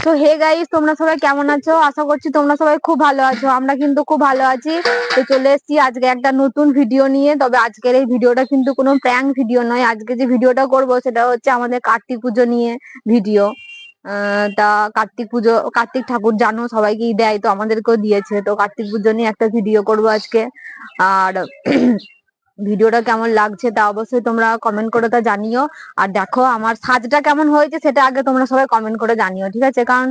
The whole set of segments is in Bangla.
তো হে গাইস, তোমরা সবাই কেমন আছো? আশা করছি তোমরা সবাই খুব ভালো আছো। আমরা কিন্তু খুব ভালো আছি। তো চলে এসেছি আজকে একটা নতুন ভিডিও নিয়ে। তবে আজকের এই ভিডিওটা কিন্তু কোনো প্র্যাঙ্ক ভিডিও নয়। আজকে যে ভিডিওটা করব সেটা হচ্ছে আমাদের কার্তিক পুজো নিয়ে ভিডিও। তা কার্তিক ঠাকুর জানো সবাইকেই দেয়, তো আমাদেরকেও দিয়েছে। তো কার্তিক পুজো নিয়ে একটা ভিডিও করব আজকে। আর ভিডিওটা কেমন লাগছে তা অবশ্যই তোমরা কমেন্ট করে তা জানিও। আর দেখো আমার সাজটা কেমন হয়েছে সেটা আগে তোমরা সবাই কমেন্ট করে জানিও, ঠিক আছে? কারণ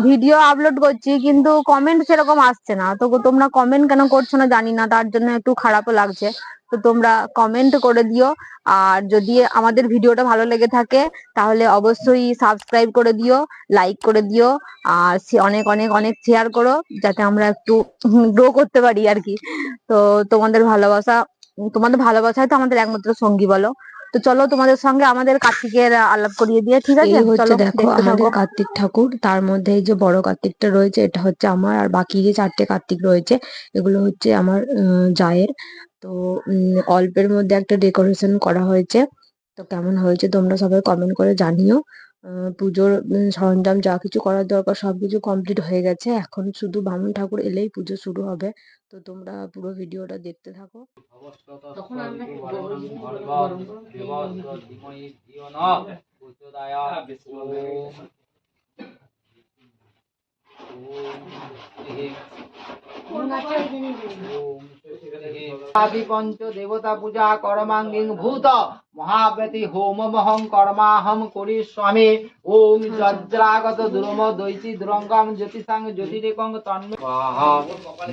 ভিডিও আপলোড করছি কিন্তু কমেন্ট সেরকম আসছে না। তো তোমরা কমেন্ট কেন করছো না জানি না, তার জন্য একটু খারাপও লাগছে। তো তোমরা কমেন্ট করে দিও। আর যদি আমাদের ভিডিওটা ভালো লেগে থাকে তাহলে অবশ্যই সাবস্ক্রাইব করে দিও, লাইক করে দিও। আর অনেক অনেক অনেক শেয়ার করো, যাতে আমরা একটু গ্রো করতে পারি আর কি। তো তোমাদের ভালোবাসাই তো আমাদের একমাত্র সঙ্গী, বলো? তো চলো তোমাদের সঙ্গে আমাদের কার্তিকের আলাপ করিয়ে দিয়ে, ঠিক আছে? এই হচ্ছে চলো দেখো দেখতে আমাদের থাকো। কার্তিক ঠাকুর। তার মধ্যে এই যে বড় কার্তিকটা রয়েছে এটা হচ্ছে আমার, আর বাকি যে 4টে কার্তিক রয়েছে এগুলো হচ্ছে আমার জায়ের। তো অল্পের মধ্যে একটা ডেকোরেশন করা হয়েছে। তো কেমন হয়েছে তোমরা সবাই কমেন্ট করে জানিও। পুজোর সরঞ্জাম যা কিছু করার দরকার সবকিছু কমপ্লিট হয়ে গেছে, এখন শুধু বামুন ঠাকুর এলেই পুজো শুরু হবে। তো তোমরা পুরো ভিডিওটা দেখতে থাকো। তখন আমরা পঞ্চ দেবতা পূজা করমাঙ্গিং ভূত মহাব্যতি হোমমহং কর্মাহম করিষ্যামি। ওম যজ্রাগত দুরম দৈতি দুরঙ্গম জ্যোতিষাং জ্যোতিরেকং তন্মে স্বাহা।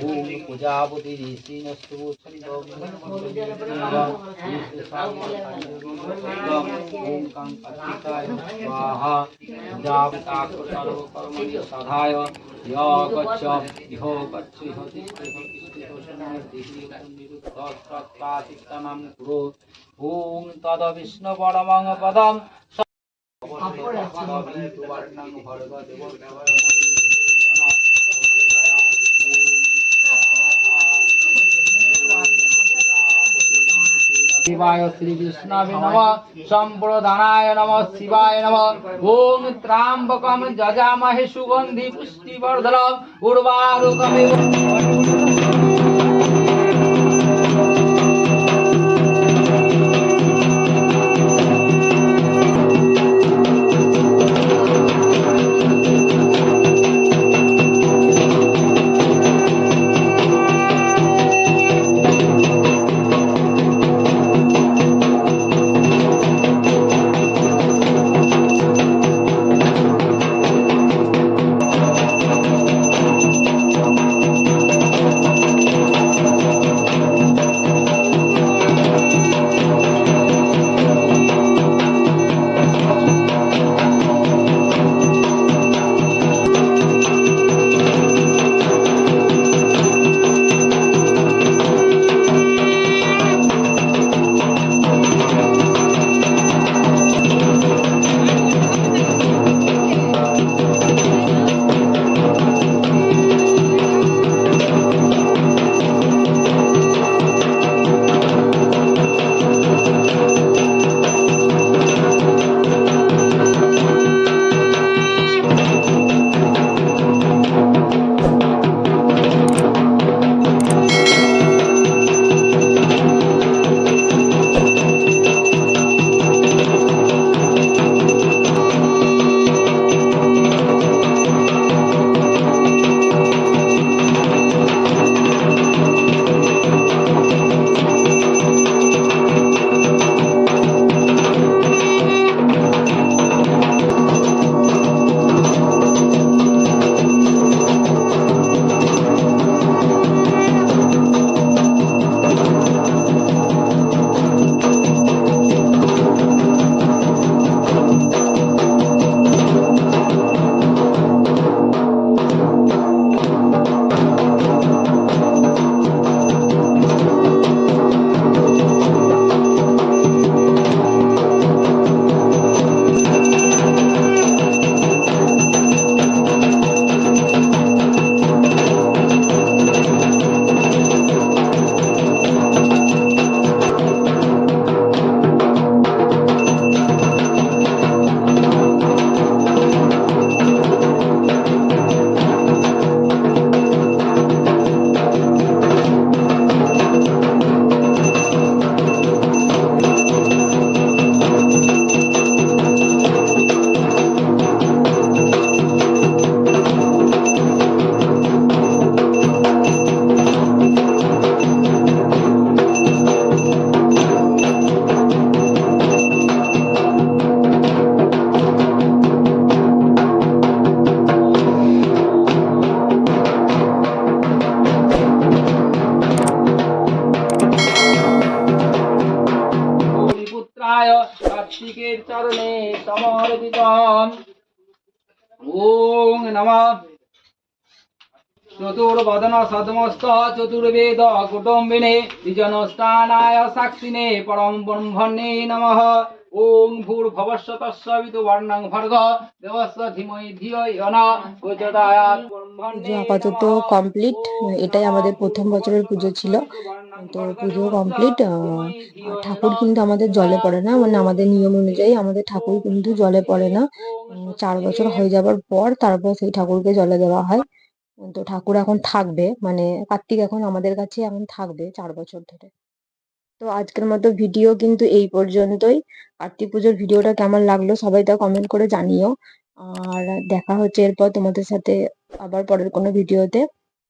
ওম পূজাপতি ঋষিনস্তু ছন্দম ওম কাং কার্তিকায় স্বাহা। পূজাপিতাক সর্বকর্মণি সাধায় গচ্ছ ইহ গচ্ছ ইহ তিষ্ঠ ইহ তিষ্ঠ ইহ নিরুদ্ধ কুরু। ওম তদ বিষ্ণু পরমং পদম শিবায় শ্রীকৃষ্ণায় নমঃ সম্প্রদানায় নমঃ শিবায় নমঃ। ওম ত্র্যম্বকম যজামহে সুগন্ধি পুষ্টিবর্ধনম উর্বারুকমিব। কার্তিকের চরণে সমর্পিতম। ওম নমঃ চতুর্বদন সদমস্ত চতুর্বেদ কুটুম্বিনে দ্বিজনস্থানায় সাক্ষিণে পরম ব্রহ্মণে নমঃ। ওম ভূর্ভুবস্স তস্য বিতুর্বণ্যং ভর্গ দেবস্য ধীমহি ধিয়ো ইয়ো ন প্রচোদয়াৎ। পুজো আপাতত কমপ্লিট। এটাই আমাদের প্রথম বছরের পুজো ছিল, তো পুজো কমপ্লিট। আর ঠাকুর কিন্তু আমাদের জলে পড়ে না, মানে আমাদের নিয়ম অনুযায়ী আমাদের ঠাকুর কিন্তু জলে পড়ে না। 4 বছর হয়ে যাবার পর তারপর সেই ঠাকুরকে জলে দেওয়া হয়। তো ঠাকুর এখন থাকবে, মানে কার্তিক এখন আমাদের কাছে এখন থাকবে 4 বছর ধরে। তো আজকের মতো ভিডিও কিন্তু এই পর্যন্তই। কার্তিক পুজোর ভিডিওটা কেমন লাগলো সবাই তা কমেন্ট করে জানিও। আর দেখা হচ্ছে এরপর তোমাদের সাথে আবার পরের কোনো ভিডিওতে।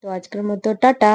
তো আজকের মতো টাটা।